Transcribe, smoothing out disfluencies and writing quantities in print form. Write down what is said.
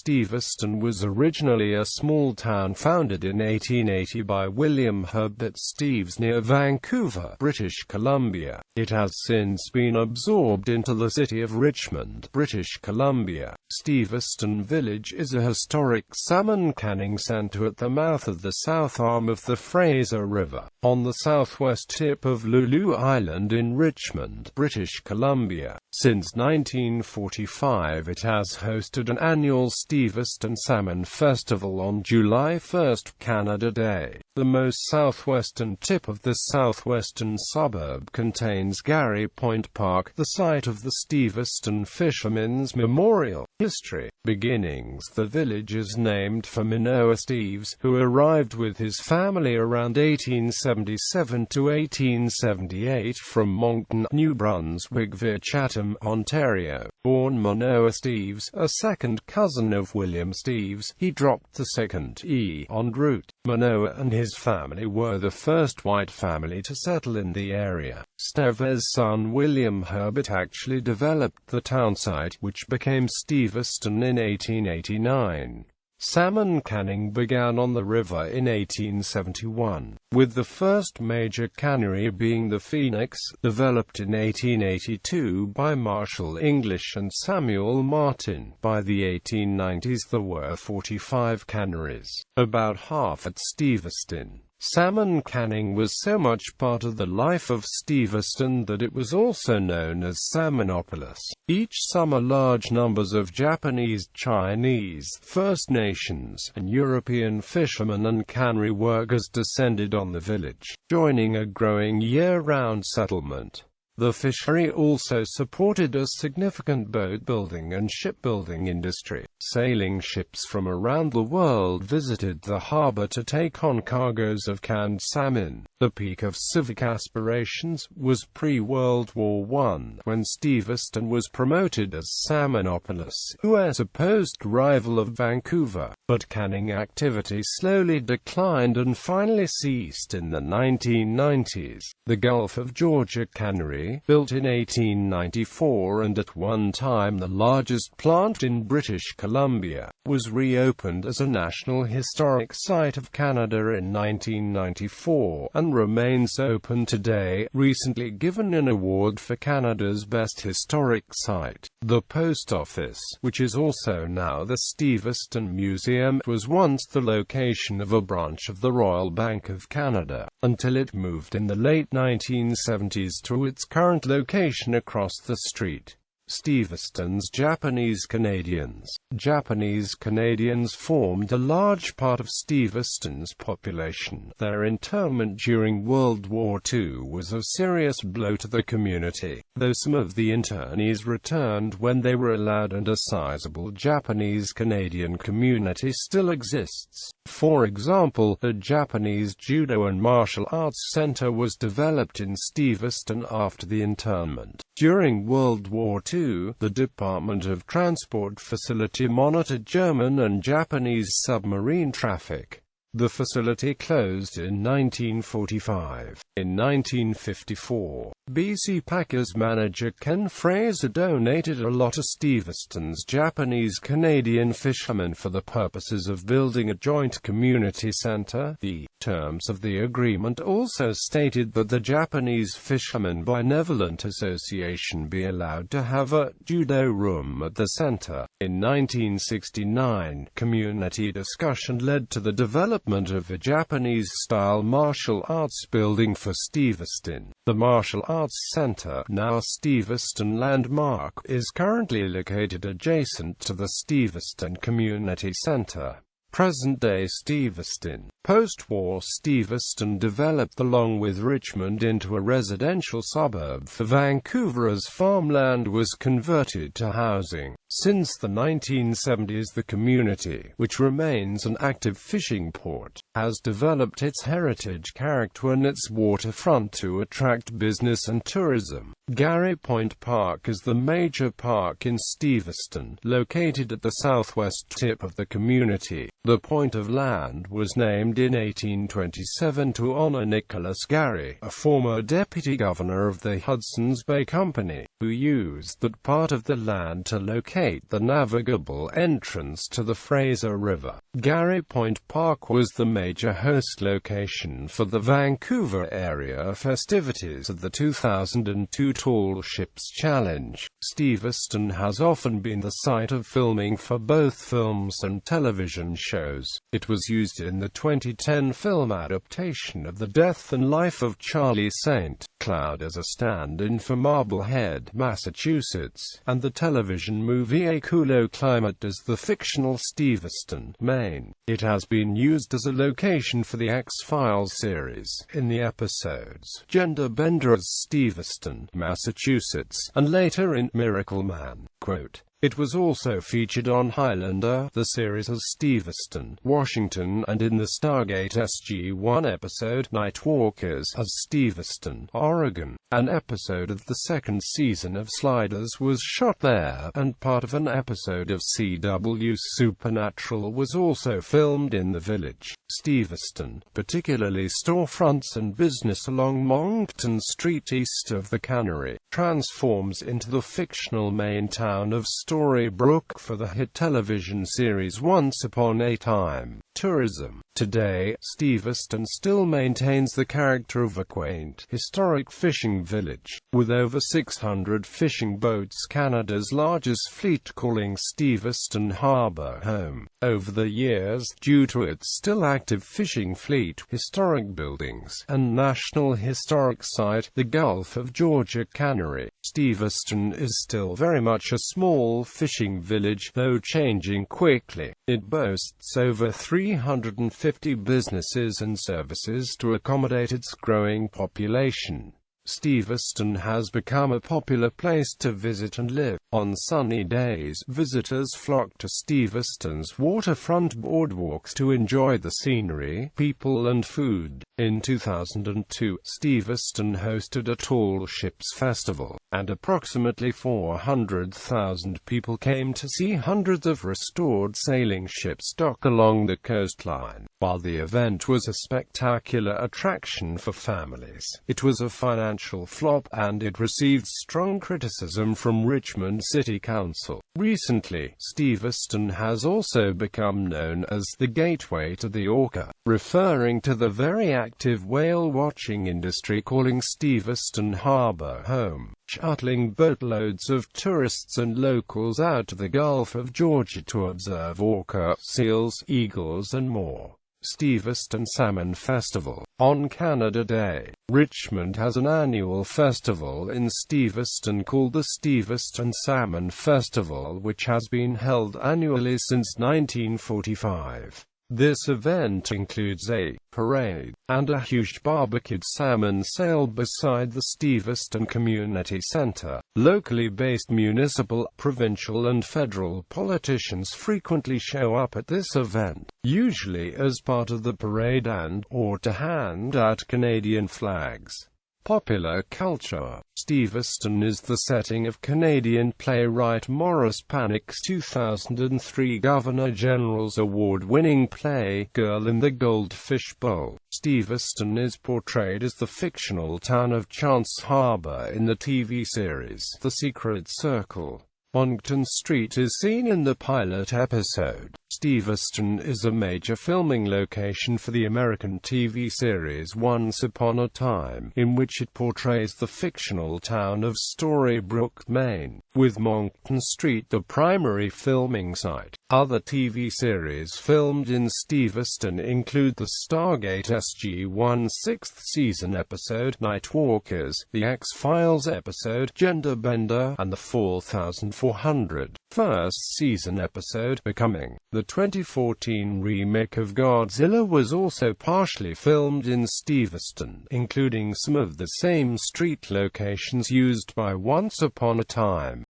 Steveston was originally a small town founded in 1880 by William Herbert Steves near Vancouver, British Columbia. It has since been absorbed into the city of Richmond, British Columbia. Steveston Village is a historic salmon canning centre at the mouth of the south arm of the Fraser River, on the southwest tip of Lulu Island in Richmond, British Columbia. Since 1945 it has hosted an annual Steveston Salmon Festival on July 1, Canada Day. The most southwestern tip of the southwestern suburb contains Garry Point Park, the site of the Steveston Fishermen's Memorial. History. Beginnings. The village is named for Manoah Steves, who arrived with his family around 1877 to 1878 from Moncton, New Brunswick via Chatham, Ontario. Born Manoah Steves, a second cousin of William Steves, he dropped the second E en route. Manoah and his family were the first white family to settle in the area. Steves' son William Herbert actually developed the townsite, which became Steveston in 1889. Salmon canning began on the river in 1871, with the first major cannery being the Phoenix, developed in 1882 by Marshall English and Samuel Martin. By the 1890s there were 45 canneries, about half at Steveston. Salmon canning was so much part of the life of Steveston that it was also known as Salmonopolis. Each summer large numbers of Japanese, Chinese, First Nations, and European fishermen and cannery workers descended on the village, joining a growing year-round settlement. The fishery also supported a significant boat-building and shipbuilding industry. Sailing ships from around the world visited the harbor to take on cargoes of canned salmon. The peak of civic aspirations was pre-World War I, when Steveston was promoted as Salmonopolis, a supposed rival of Vancouver. But canning activity slowly declined and finally ceased in the 1990s. The Gulf of Georgia Cannery, built in 1894 and at one time the largest plant in British Columbia, was reopened as a National Historic Site of Canada in 1994, and remains open today, recently given an award for Canada's Best Historic Site. The Post Office, which is also now the Steveston Museum, was once the location of a branch of the Royal Bank of Canada, until it moved in the late 1970s to its current location across the street. Steveston's Japanese Canadians. Japanese Canadians formed a large part of Steveston's population. Their internment during World War II was a serious blow to the community, though some of the internees returned when they were allowed and a sizable Japanese Canadian community still exists. For example, a Japanese judo and martial arts center was developed in Steveston after the internment. During World War II, the Department of Transport facility monitored German and Japanese submarine traffic. The facility closed in 1945. In 1954, BC Packers manager Ken Fraser donated a lot to Steveston's Japanese Canadian fishermen for the purposes of building a joint community center. The terms of the agreement also stated that the Japanese Fishermen Benevolent Association be allowed to have a judo room at the center. In 1969, community discussion led to the development of a Japanese-style martial arts building for Steveston. The Martial Arts Center, now Steveston Landmark, is currently located adjacent to the Steveston Community Center. Present-day Steveston. Post-war Steveston developed along with Richmond into a residential suburb for Vancouver as farmland was converted to housing. Since the 1970s the community, which remains an active fishing port, has developed its heritage character and its waterfront to attract business and tourism. Garry Point Park is the major park in Steveston, located at the southwest tip of the community. The point of land was named in 1827 to honor Nicholas Garry, a former deputy governor of the Hudson's Bay Company, who used that part of the land to locate locate the navigable entrance to the Fraser River. Garry Point Park was the major host location for the Vancouver area festivities of the 2002 Tall Ships Challenge. Steveston has often been the site of filming for both films and television shows. It was used in the 2010 film adaptation of The Death and Life of Charlie St. Cloud as a stand-in for Marblehead, Massachusetts, and the television movie A Cooler Climate as the fictional Steveston, Maine. It has been used as a location for the X-Files series, in the episodes Gender Bender as Steveston, Massachusetts, and later in Miracle Man. Quote, "It was also featured on Highlander, the series as Steveston, Washington, and in the Stargate SG-1 episode Nightwalkers as Steveston, Oregon. An episode of the second season of Sliders was shot there, and part of an episode of CW Supernatural was also filmed in the village." Steveston, particularly storefronts and business along Moncton Street east of the cannery, transforms into the fictional Maine town of Storybrooke for the hit television series Once Upon a Time. Tourism. Today, Steveston still maintains the character of a quaint, historic fishing village, with over 600 fishing boats, Canada's largest fleet, calling Steveston Harbour home. Over the years, due to its still active fishing fleet, historic buildings, and National Historic Site, the Gulf of Georgia Cannery, Steveston is still very much a small fishing village, though changing quickly. It boasts over 350 businesses and services to accommodate its growing population. Steveston has become a popular place to visit and live. On sunny days, visitors flock to Steveston's waterfront boardwalks to enjoy the scenery, people and food. In 2002, Steveston hosted a Tall Ships Festival, and approximately 400,000 people came to see hundreds of restored sailing ships dock along the coastline. While the event was a spectacular attraction for families, it was a financial flop, and it received strong criticism from Richmond City Council. Recently, Steveston has also become known as the gateway to the orca, referring to the very active whale-watching industry, calling Steveston Harbour home, shuttling boatloads of tourists and locals out to the Gulf of Georgia to observe orca, seals, eagles and more. Steveston Salmon Festival. On Canada Day, Richmond has an annual festival in Steveston called the Steveston Salmon Festival, which has been held annually since 1945. This event includes a parade and a huge barbecued salmon sale beside the Steveston Community Center. Locally based municipal, provincial and federal politicians frequently show up at this event, usually as part of the parade and/or to hand out Canadian flags. Popular culture. Steveston is the setting of Canadian playwright Maurice Panic's 2003 Governor-General's Award-winning play, Girl in the Goldfish Bowl. Steveston is portrayed as the fictional town of Chance Harbor in the TV series The Secret Circle. Moncton Street is seen in the pilot episode. Steveston is a major filming location for the American TV series Once Upon a Time, in which it portrays the fictional town of Storybrooke, Maine, with Moncton Street the primary filming site. Other TV series filmed in Steveston include the Stargate SG-1 6th season episode Nightwalkers, the X-Files episode Gender Bender, and the 4400 first season episode Becoming. The 2014 remake of Godzilla was also partially filmed in Steveston, including some of the same street locations used by Once Upon a Time.